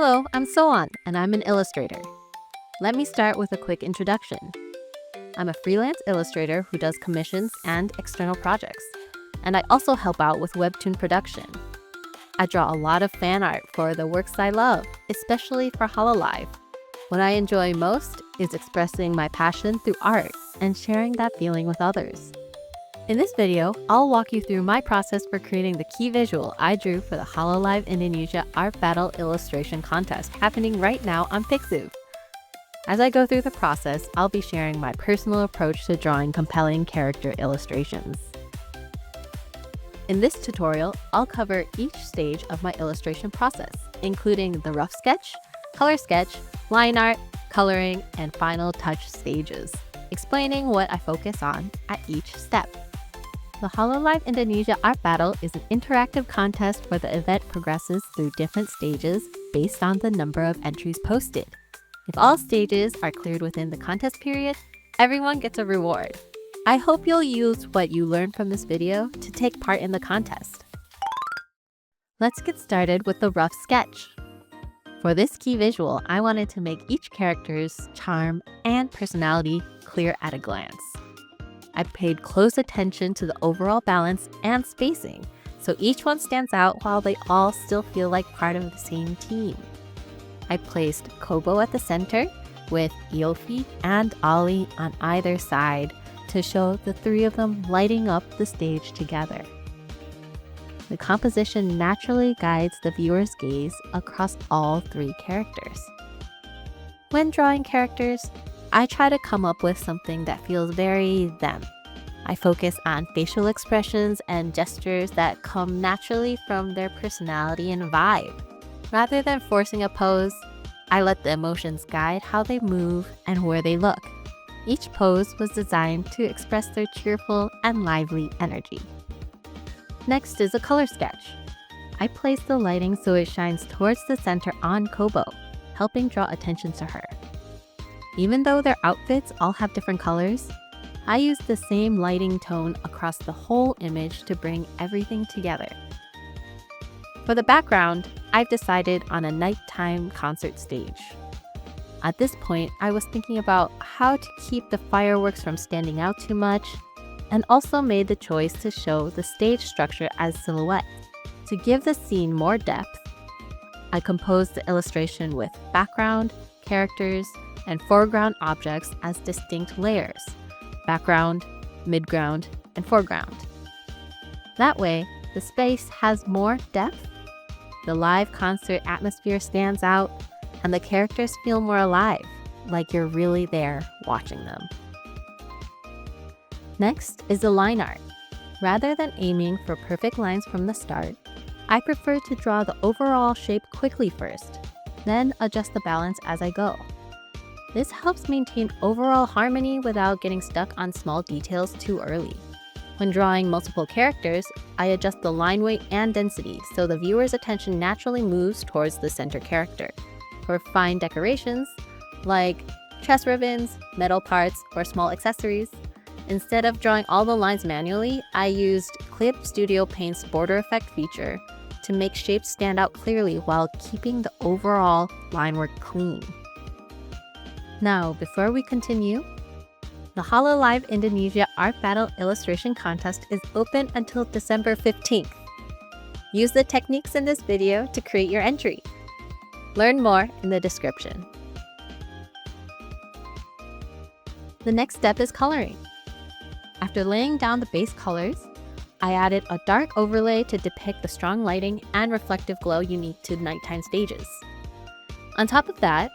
Hello, I'm Sowon, and I'm an illustrator. Let me start with a quick introduction. I'm a freelance illustrator who does commissions and external projects, and I also help out with webtoon production. I draw a lot of fan art for the works I love, especially for Hololive. What I enjoy most is expressing my passion through art and sharing that feeling with others. In this video, I'll walk you through my process for creating the key visual I drew for the Hololive Indonesia Art Battle illustration contest happening right now on pixiv. As I go through the process, I'll be sharing my personal approach to drawing compelling character illustrations. In this tutorial, I'll cover each stage of my illustration process, including the rough sketch, color sketch, line art, coloring, and final touch stages, explaining what I focus on at each step. The Hololive Indonesia Art Battle is an interactive contest where the event progresses through different stages based on the number of entries posted. If all stages are cleared within the contest period, everyone gets a reward. I hope you'll use what you learned from this video to take part in the contest. Let's get started with the rough sketch. For this key visual, I wanted to make each character's charm and personality clear at a glance. I paid close attention to the overall balance and spacing, so each one stands out while they all still feel like part of the same team. I placed Kobo at the center with Yofi and Ollie on either side to show the three of them lighting up the stage together. The composition naturally guides the viewer's gaze across all three characters. When drawing characters, I try to come up with something that feels very them. I focus on facial expressions and gestures that come naturally from their personality and vibe. Rather than forcing a pose, I let the emotions guide how they move and where they look. Each pose was designed to express their cheerful and lively energy. Next is a color sketch. I place the lighting so it shines towards the center on Kobo, helping draw attention to her. Even though their outfits all have different colors, I use the same lighting tone across the whole image to bring everything together. For the background, I've decided on a nighttime concert stage. At this point, I was thinking about how to keep the fireworks from standing out too much, and also made the choice to show the stage structure as silhouettes. To give the scene more depth, I composed the illustration with background, characters, and foreground objects as distinct layers: background, midground, and foreground. That way, the space has more depth, the live concert atmosphere stands out, and the characters feel more alive, like you're really there watching them. Next is the line art. Rather than aiming for perfect lines from the start, I prefer to draw the overall shape quickly first, then adjust the balance as I go. This helps maintain overall harmony without getting stuck on small details too early. When drawing multiple characters, I adjust the line weight and density so the viewer's attention naturally moves towards the center character. For fine decorations, like chest ribbons, metal parts, or small accessories, instead of drawing all the lines manually, I used Clip Studio Paint's border effect feature to make shapes stand out clearly while keeping the overall line work clean. Now, before we continue, the Hololive Indonesia Art Battle illustration contest is open until December 15th. Use the techniques in this video to create your entry. Learn more in the description. The next step is coloring. After laying down the base colors, I added a dark overlay to depict the strong lighting and reflective glow unique to nighttime stages. On top of that,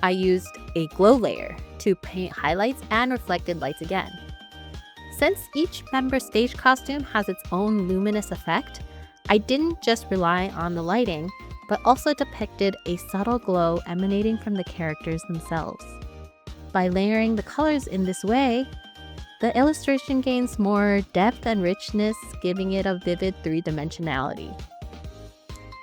I used a glow layer to paint highlights and reflected lights again. Since each member's stage costume has its own luminous effect, I didn't just rely on the lighting, but also depicted a subtle glow emanating from the characters themselves. By layering the colors in this way, the illustration gains more depth and richness, giving it a vivid three-dimensionality.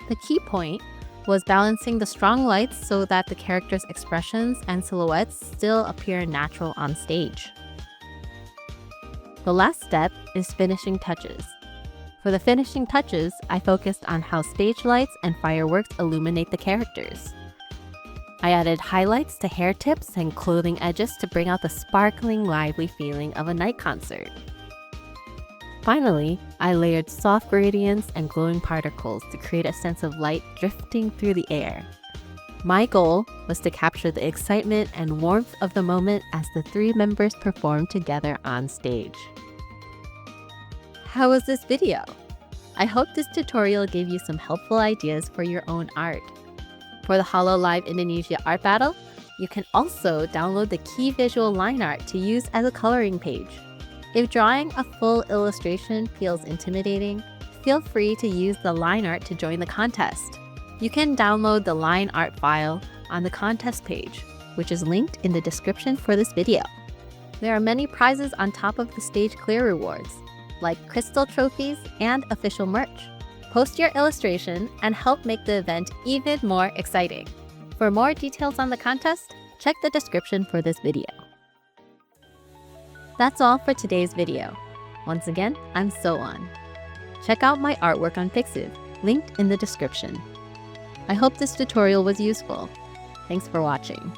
The key point was balancing the strong lights so that the characters' expressions and silhouettes still appear natural on stage. The last step is finishing touches. For the finishing touches, I focused on how stage lights and fireworks illuminate the characters. I added highlights to hair tips and clothing edges to bring out the sparkling, lively feeling of a night concert. Finally, I layered soft gradients and glowing particles to create a sense of light drifting through the air. My goal was to capture the excitement and warmth of the moment as the three members performed together on stage. How was this video? I hope this tutorial gave you some helpful ideas for your own art. For the Hololive Indonesia Art Battle, you can also download the key visual line art to use as a coloring page. If drawing a full illustration feels intimidating, feel free to use the line art to join the contest. You can download the line art file on the contest page, which is linked in the description for this video. There are many prizes on top of the stage clear rewards, like crystal trophies and official merch. Post your illustration and help make the event even more exciting. For more details on the contest, check the description for this video. That's all for today's video. Once again, I'm Sowon. Check out my artwork on Pixiv, linked in the description. I hope this tutorial was useful. Thanks for watching.